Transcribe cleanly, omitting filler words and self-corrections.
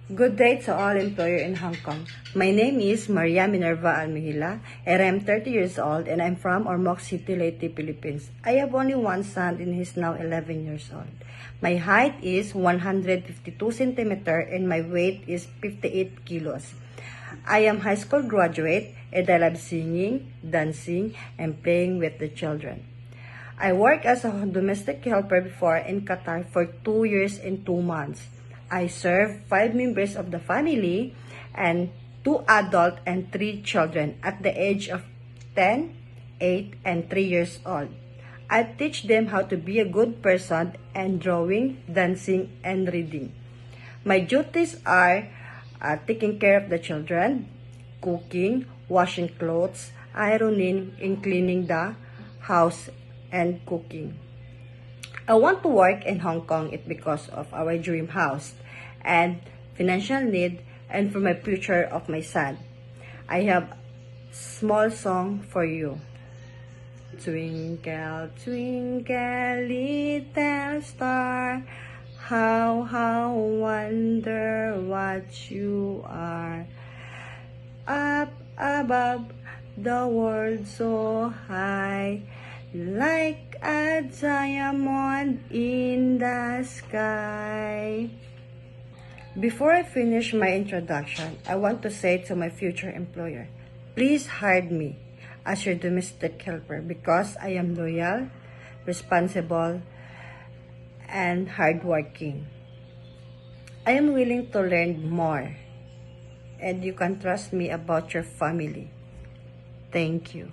Good day to all employers in Hong Kong. My name is Maria Minerva Almihila, and I'm 30 years old, and I'm from Ormoc City, Leyte, Philippines. I have only one son, and he's now 11 years old. My height is 152 centimeter, and my weight is 58 kilos. I am high school graduate, and I love singing, dancing, and playing with the children. I worked as a domestic helper before in Qatar for 2 years and 2 months. I serve 5 members of the family and 2 adults and 3 children at the age of 10, 8, and 3 years old. I teach them how to be a good person and drawing, dancing, and reading. My duties are taking care of the children, cooking, washing clothes, ironing, and cleaning the house and cooking. I want to work in Hong Kong because of our dream house and financial need and for my future of my son. I have small song for you. Twinkle, twinkle, little star, how wonder what you are. Up above the world so high, like a diamond in the sky. Before I finish my introduction, I want to say to my future employer, please hire me as your domestic helper because I am loyal, responsible, and hardworking. I am willing to learn more, and you can trust me about your family. Thank you.